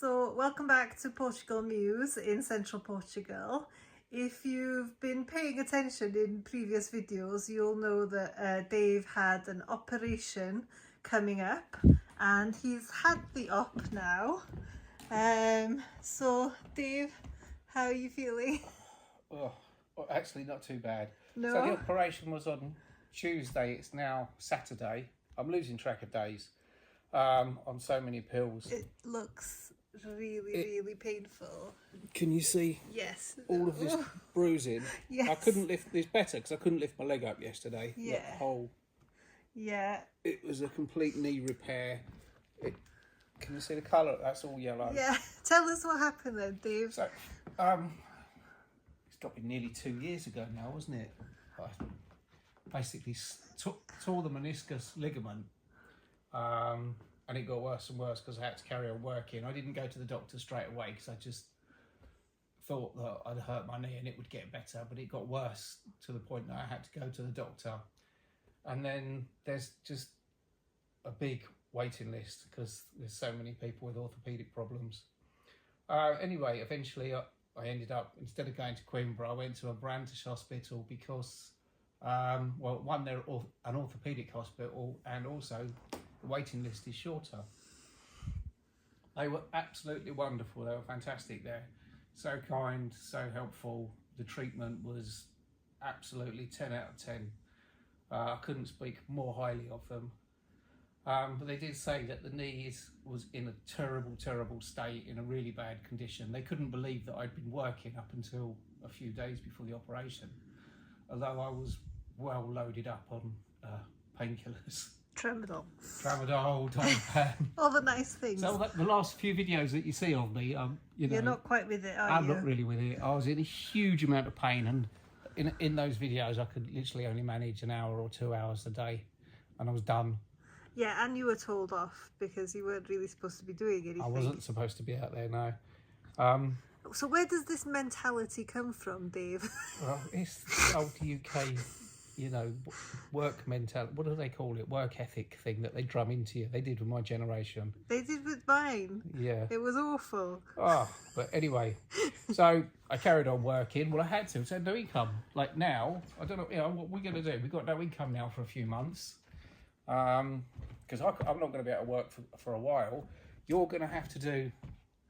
So welcome back to Portugal Muse in central Portugal. If you've been paying attention in previous videos, you'll know that Dave had an operation coming up and he's had the op now. So Dave, how are you feeling? Oh, actually not too bad. No? So the operation was on Tuesday, it's now Saturday. I'm losing track of days on so many pills. It looks really painful. Can you see Yes. all of this bruising? Yes. I couldn't lift this better because I couldn't lift my leg up yesterday. Yeah. That whole, Yeah. it was a complete knee repair. Can you see the colour? That's all yellow. Yeah. Tell us what happened then, Dave. So, it's got to be nearly 2 years ago now, wasn't it? I basically tore the meniscus ligament, and it got worse and worse because I had to carry on working. I didn't go to the doctor straight away because I just thought that I'd hurt my knee and it would get better, but it got worse to the point that I had to go to the doctor. And then there's just a big waiting list because there's so many people with orthopaedic problems. Anyway, eventually I ended up, instead of going to Coimbra, I went to a British hospital because, well, one, they're an orthopaedic hospital, and also the waiting list is shorter. They were absolutely wonderful. They were fantastic there. So kind, so helpful. The treatment was absolutely 10 out of 10. I couldn't speak more highly of them. But they did say that the knee was in a terrible state, in a really bad condition. They couldn't believe that I'd been working up until a few days before the operation, although I was well loaded up on painkillers. Tramadol, Diazepam. all the nice things. So the last few videos that you see of me, You're not quite with it, are you? I'm not really with it. I was in a huge amount of pain, and in those videos I could literally only manage an hour or 2 hours a day, and I was done. Yeah, and you were told off because you weren't really supposed to be doing anything. I wasn't supposed to be out there, no. So where does this mentality come from, Dave? Well, it's the old UK, work mentality. What do they call it? Work ethic thing that they drum into you. They did with my generation. They did with mine. Yeah. It was awful. Oh, but anyway, so I carried on working. Well, I had to. So no income. Like now, I don't know. What we're going to do? We've got no income now for a few months. Because I'm not going to be able to work for a while. You're going to have to do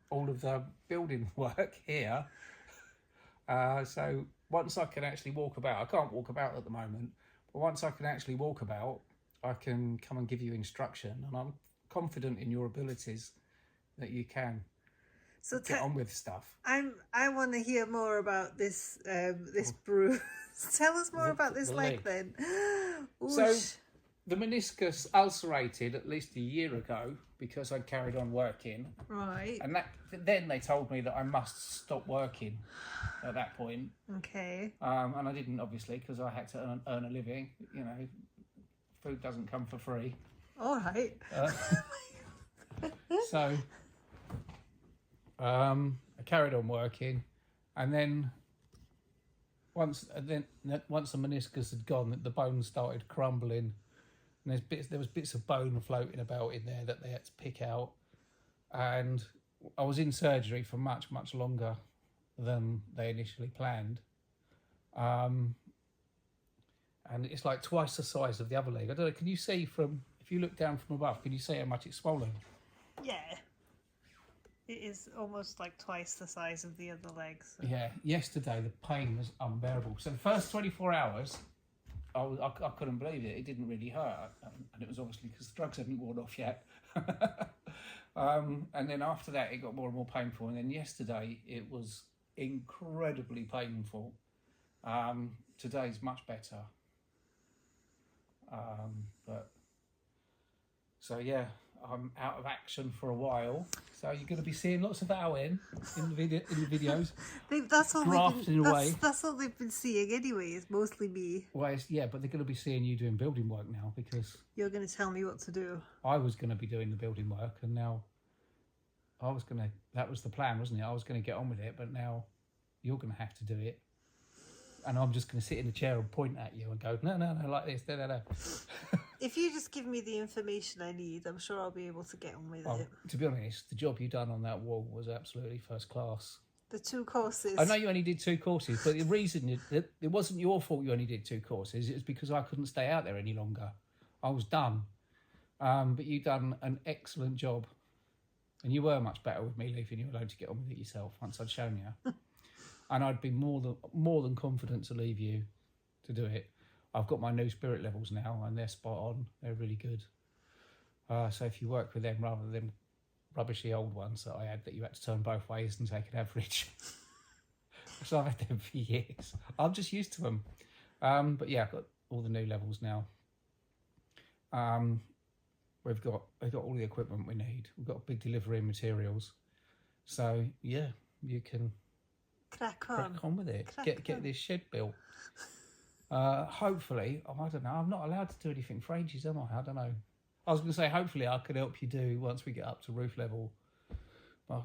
all of the building work here. So once I can actually walk about, I can't walk about at the moment, but once I can actually walk about, I can come and give you instruction, and I'm confident in your abilities that you can get on with stuff. I want to hear more about this this bruise. Tell us more about this leg then. So the meniscus ulcerated at least a year ago because I carried on working. Right. And then they told me that I must stop working at that point. Okay. And I didn't, obviously, because I had to earn a living. Food doesn't come for free. All right. So I carried on working, and then once the meniscus had gone, the bones started crumbling. And there was bits of bone floating about in there that they had to pick out, and I was in surgery for much longer than they initially planned. And it's like twice the size of the other leg. I don't know. Can you see if you look down from above? Can you see how much it's swollen? Yeah, it is almost like twice the size of the other legs. So. Yeah. Yesterday the pain was unbearable. So the first 24 hours. I couldn't believe it. It didn't really hurt, and it was obviously because the drugs hadn't worn off yet. And then after that, it got more and more painful. And then yesterday, it was incredibly painful. Today's much better. So yeah, I'm out of action for a while. So you're going to be seeing lots of Owen in the videos. That's all that's all they've been seeing anyway. Is mostly me. Well, yeah, but they're going to be seeing you doing building work now because you're going to tell me what to do. I was going to be doing the building work, and now that was the plan, wasn't it? I was going to get on with it, but now you're going to have to do it, and I'm just going to sit in the chair and point at you and go, no, like this, no. If you just give me the information I need, I'm sure I'll be able to get on with it. To be honest, the job you done on that wall was absolutely first class. The 2 courses. I know you only did 2 courses, but the reason it wasn't your fault you only did 2 courses. It was because I couldn't stay out there any longer. I was done. But you done an excellent job. And you were much better with me leaving you alone to get on with it yourself once I'd shown you. And I'd be more than confident to leave you to do it. I've got my new spirit levels now, and they're spot on. They're really good. So if you work with them rather than rubbishy old ones that I had that you had to turn both ways and take an average. So I've had them for years. I'm just used to them. But yeah, I've got all the new levels now. We've got all the equipment we need. We've got big delivery materials. So yeah, you can crack on with it. Get this shed built. Hopefully, I don't know. I'm not allowed to do anything for ages, am I? I don't know. I was going to say hopefully I could help you do once we get up to roof level. But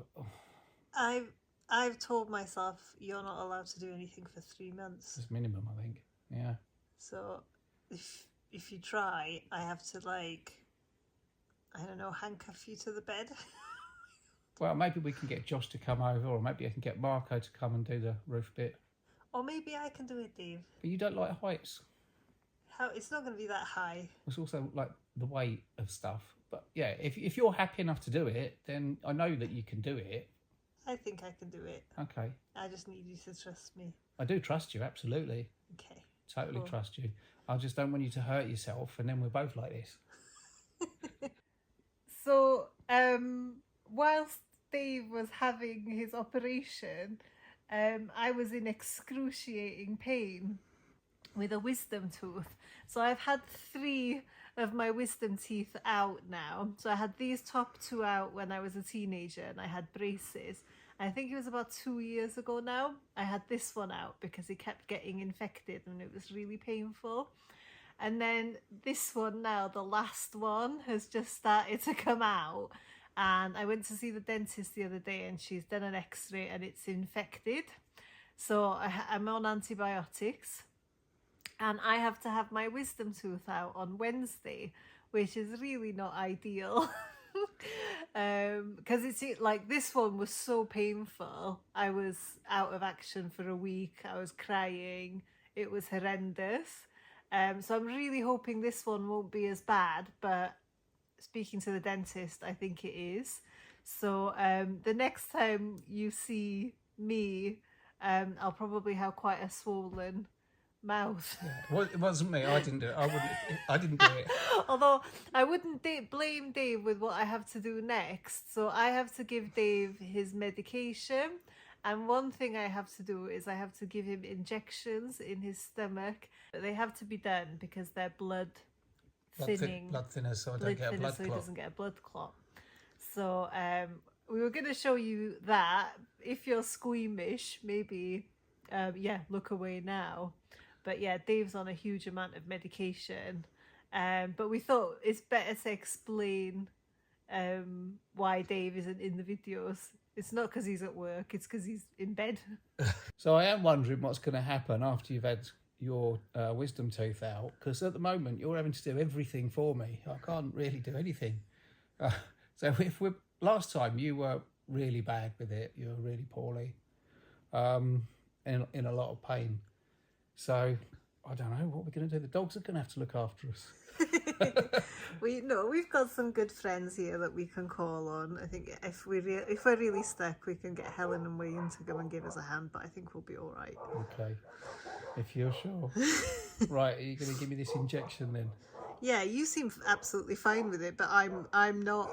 I've told myself you're not allowed to do anything for 3 months. It's minimum, I think. Yeah. So if you try, I have to I don't know, handcuff you to the bed. Well, maybe we can get Josh to come over, or maybe I can get Marco to come and do the roof bit. Or maybe I can do it, Dave. But you don't like heights. It's not going to be that high. It's also like the weight of stuff. But yeah, if you're happy enough to do it, then I know that you can do it. I think I can do it. Okay. I just need you to trust me. I do trust you, absolutely. Okay. Totally cool. Trust you. I just don't want you to hurt yourself, and then we're both like this. So, whilst Dave was having his operation, I was in excruciating pain with a wisdom tooth. So I've had 3 of my wisdom teeth out now. So I had these top 2 out when I was a teenager, and I had braces. I think it was about 2 years ago now. I had this one out because it kept getting infected and it was really painful. And then this one now, the last one, has just started to come out. And I went to see the dentist the other day, and she's done an x-ray and it's infected. So I'm on antibiotics, and I have to have my wisdom tooth out on Wednesday, which is really not ideal. Because it's like, this one was so painful. I was out of action for a week. I was crying. It was horrendous. So I'm really hoping this one won't be as bad, but speaking to the dentist, I think it is. So the next time you see me, I'll probably have quite a swollen mouth. Yeah. Well, it wasn't me. I didn't do it. I didn't do it. Although I wouldn't blame Dave with what I have to do next. So I have to give Dave his medication. And one thing I have to do is I have to give him injections in his stomach. But they have to be done because they're blood thinning. Blood thinners, so I don't get a blood clot. So he doesn't get a blood clot. So we were going to show you that. If you're squeamish, maybe, look away now. But yeah, Dave's on a huge amount of medication. But we thought it's better to explain why Dave isn't in the videos. It's not because he's at work, it's because he's in bed. So I am wondering what's going to happen after you've had your wisdom tooth out, because at the moment you're having to do everything for me. I can't really do anything. So last time you were really bad with it, you were really poorly, in a lot of pain. So I don't know what we're going to do. The dogs are going to have to look after us. We've got some good friends here that we can call on. I think if we're really stuck, we can get Helen and Wayne to come and give us a hand. But I think we'll be all right. Okay, if you're sure. Right, are you going to give me this injection then? Yeah, you seem absolutely fine with it, but I'm not.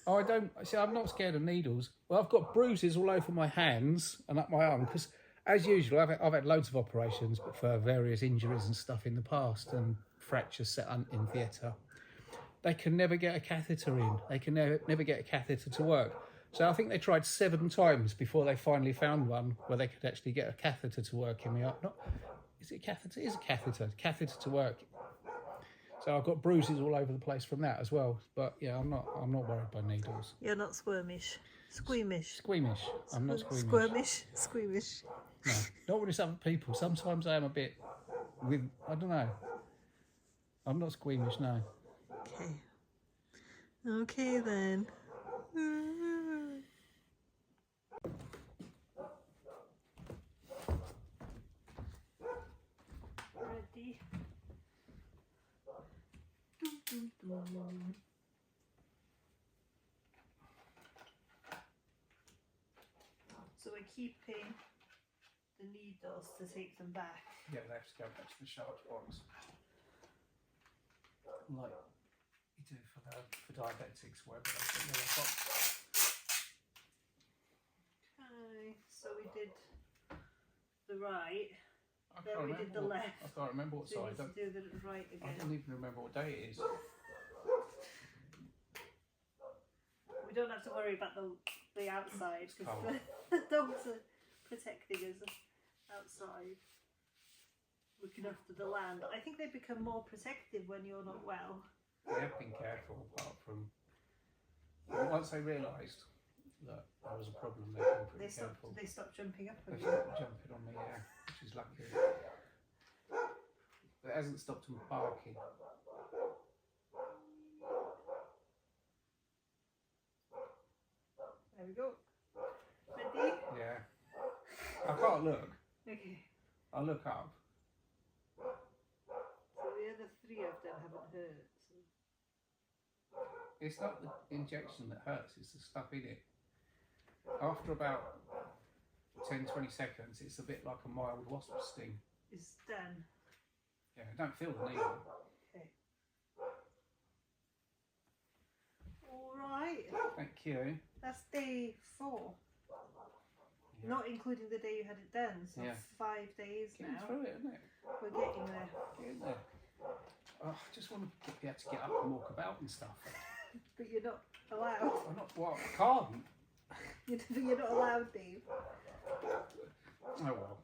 Oh, I don't. See, I'm not scared of needles. Well, I've got bruises all over my hands and up my arm because, as usual, I've had loads of operations, but for various injuries and stuff in the past and fractures set in theatre. They can never get a catheter in. They can never get a catheter to work. So I think they tried 7 times before they finally found one where they could actually get a catheter to work in me up. Is it a catheter? It is a catheter. Catheter to work. So I've got bruises all over the place from that as well. But yeah, I'm not worried by needles. You're not squeamish. Squeamish. Squeamish. I'm not squeamish. Squeamish. No, not when it's other people. Sometimes I am a bit I don't know. I'm not squeamish, no. Okay. Okay then. Ready. Dum, dum, dum. So we're keeping the needles to take them back. Yeah, they have to go back to the sharps box. Like you do for diabetics, whatever they put in the box. Okay, so we did the right, I then can't we remember did the what, left. I can't remember what So you side. need to do the right I again. don't even remember what day it is. We don't have to worry about the outside because Cold. the dogs are protecting us outside, looking after the land. I think they become more protective when you're not well. They have been careful, apart from once they realised that there was a problem, they've been pretty careful. They stopped jumping up on They you. stopped jumping on me, yeah, which is lucky. But it hasn't stopped them barking. There we go. Ready? Yeah. I can't look. Okay. I'll look up. So the other three of them haven't hurt. So. It's not the injection that hurts, it's the stuff in it. After about 10-20 seconds, it's a bit like a mild wasp sting. It's done. Yeah, I don't feel the needle. Okay. Alright. Thank you. That's day 4. Yeah. Not including the day you had it done. So Yeah. 5 days Getting now. through it, isn't it? We're getting there. Getting there. Oh, I just want to be able to get up and walk about and stuff. But you're not allowed. I'm not, well, I can't. You're not allowed, Dave. Oh well.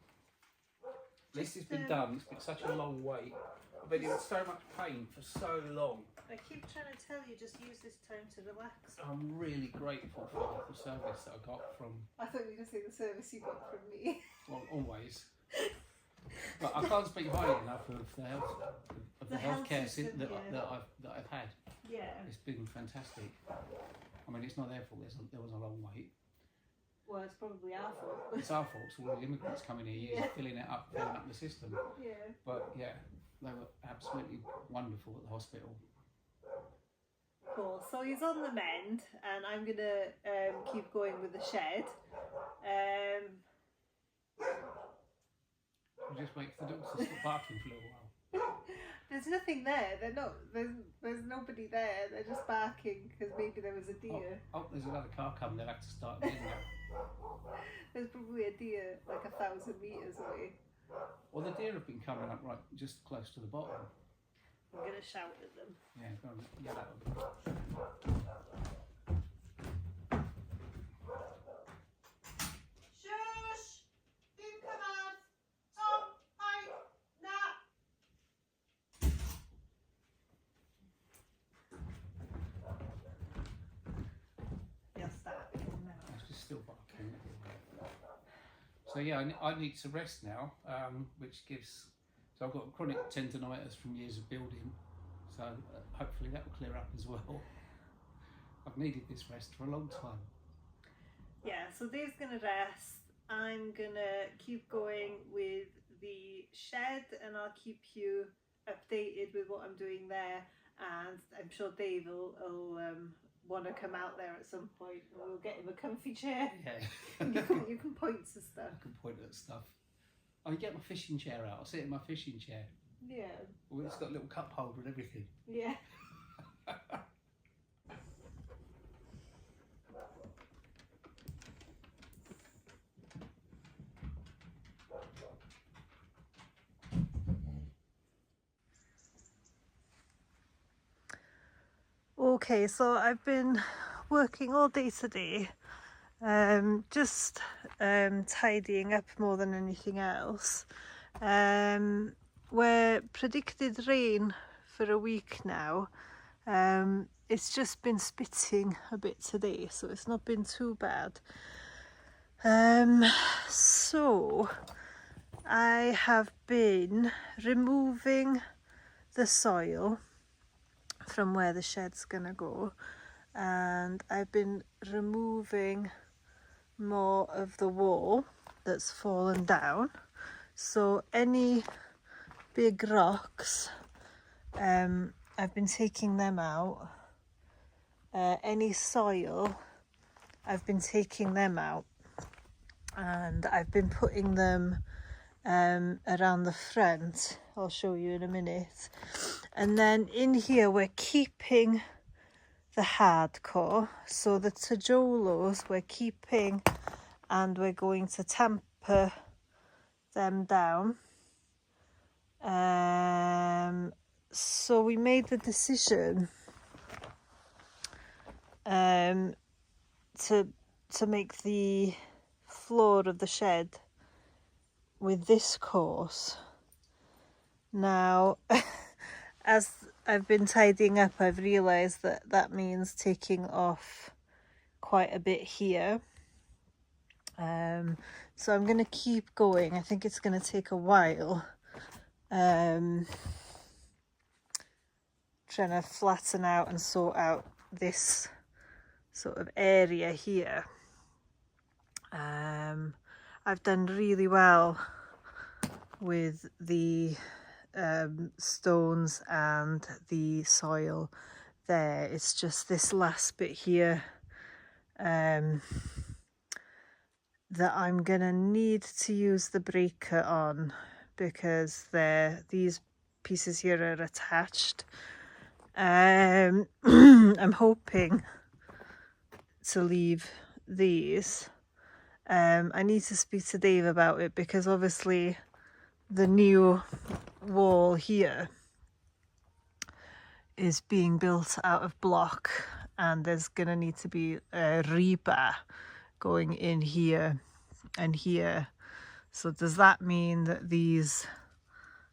At least it's been done. It's been such a long wait. I've been in so much pain for so long. I keep trying to tell you, just use this time to relax. I'm really grateful for the service that I got from, I thought you were going to say the service you got from me. well, always. But I can't speak highly enough of the healthcare system, that, yeah. that I've had. Yeah. It's been fantastic. I mean, it's not their fault. There was a long wait. Well, it's probably our fault. It's our fault. So all the immigrants coming here, filling up the system. Yeah. But yeah, they were absolutely wonderful at the hospital. Cool. So he's on the mend, and I'm gonna keep going with the shed. We'll just wait for the dogs to stop barking for a little while. There's nothing there. They're not. There's nobody there. They're just barking because maybe there was a deer. Oh, there's another car coming. They'll have to start again now. There's probably a deer like 1,000 meters away. Well, the deer have been coming up right just close to the bottom. I'm gonna shout at them. Yeah, go on, yell at them. Shush! Give commands. Tom, hi, Nat. They'll start again now. It's just still barking. So yeah, I need to rest now, which gives. So I've got chronic tendonitis from years of building. So hopefully that will clear up as well. I've needed this rest for a long time. Yeah, so Dave's gonna rest. I'm gonna keep going with the shed, and I'll keep you updated with what I'm doing there. And I'm sure Dave will want to come out there at some point. We'll get him a comfy chair. Yeah. You can point to stuff. I can point at stuff. I'll get my fishing chair out. I'll sit in my fishing chair. Yeah. Well, it's got a little cup holder and everything. Yeah. Okay, so I've been working all day today, just tidying up more than anything else. We're predicted rain for a week now. It's just been spitting a bit today, so it's not been too bad. So I have been removing the soil from where the shed's gonna go, and I've been removing more of the wall that's fallen down. So any big rocks, I've been taking them out. Any soil, I've been taking them out, and I've been putting them around the front. I'll show you in a minute. And then in here we're keeping the hardcore, so the Tajolos we're keeping, and we're going to tamper them down. So we made the decision to make the floor of the shed with this course. Now, as I've been tidying up, I've realised that that means taking off quite a bit here. So I'm going to keep going. I think it's going to take a while. Trying to flatten out and sort out this sort of area here. I've done really well with the stones and the soil there. It's just this last bit here that I'm gonna need to use the breaker on, because these pieces here are attached. I'm hoping to leave these. I need to speak to Dave about it, because obviously the new wall here is being built out of block, and there's gonna need to be a rebar going in here and here. So does that mean that these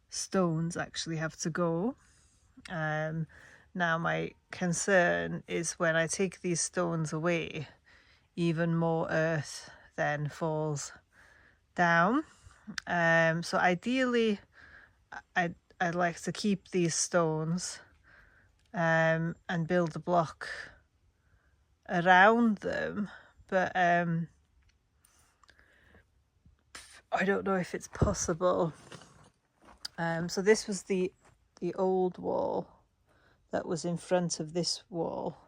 stones actually have to go? Now my concern is when I take these stones away, even more earth then falls down. So ideally I'd like to keep these stones and build a block around them, but I don't know if it's possible. So this was the old wall that was in front of this wall,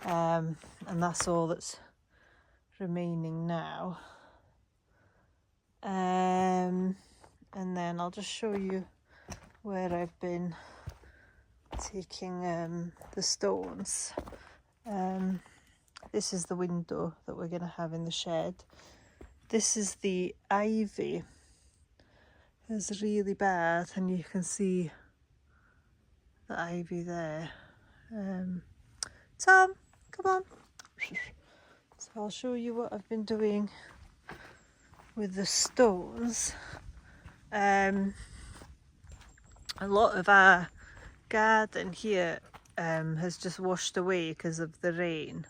and that's all that's remaining now. And then I'll just show you where I've been taking the stones. This is the window that we're going to have in the shed. This is the ivy. It's really bad, and you can see the ivy there. Tom, come on. So I'll show you what I've been doing with the stones. A lot of our garden here has just washed away because of the rain,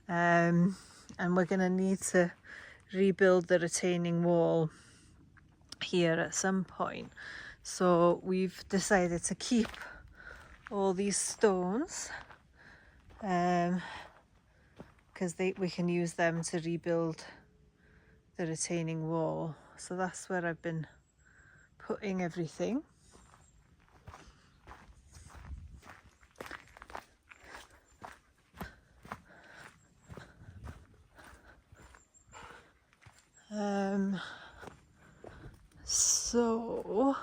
and we're going to need to rebuild the retaining wall here at some point. So we've decided to keep all these stones because we can use them to rebuild the retaining wall. So that's where I've been putting everything. So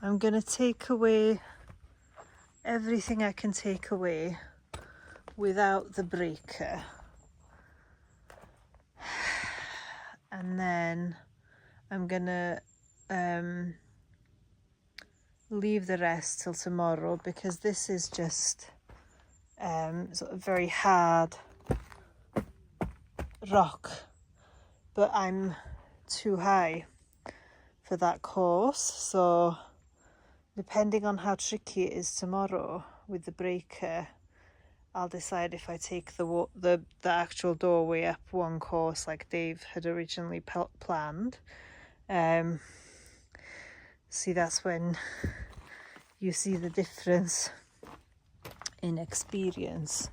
I'm going to take away everything I can take away without the breaker, and then I'm going to leave the rest till tomorrow, because this is just sort of very hard rock, but I'm too high for that course. So depending on how tricky it is tomorrow with the breaker, I'll decide if I take the actual doorway up one course like Dave had originally planned. See, that's when you see the difference inexperience.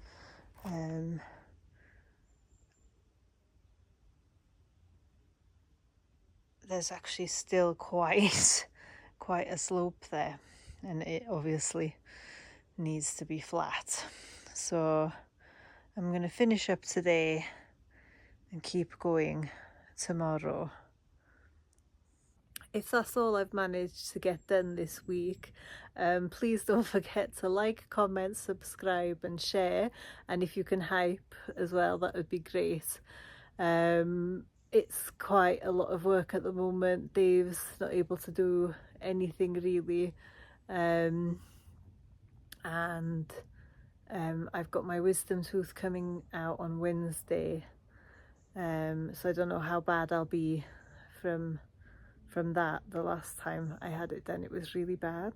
There's actually still quite a slope there, and it obviously needs to be flat. So I'm going to finish up today and keep going tomorrow. If that's all I've managed to get done this week, please don't forget to like, comment, subscribe and share, and if you can hype as well, that would be great. It's quite a lot of work at the moment. Dave's not able to do anything really, and I've got my wisdom tooth coming out on Wednesday, so I don't know how bad I'll be from that. The last time I had it done, it was really bad,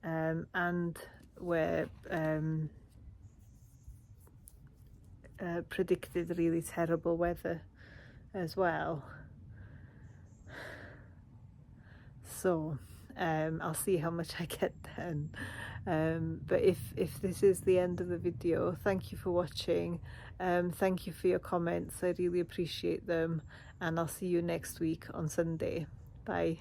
and we're predicted really terrible weather as well. So I'll see how much I get done. But if this is the end of the video, thank you for watching. Thank you for your comments. I really appreciate them, and I'll see you next week on Sunday. Bye.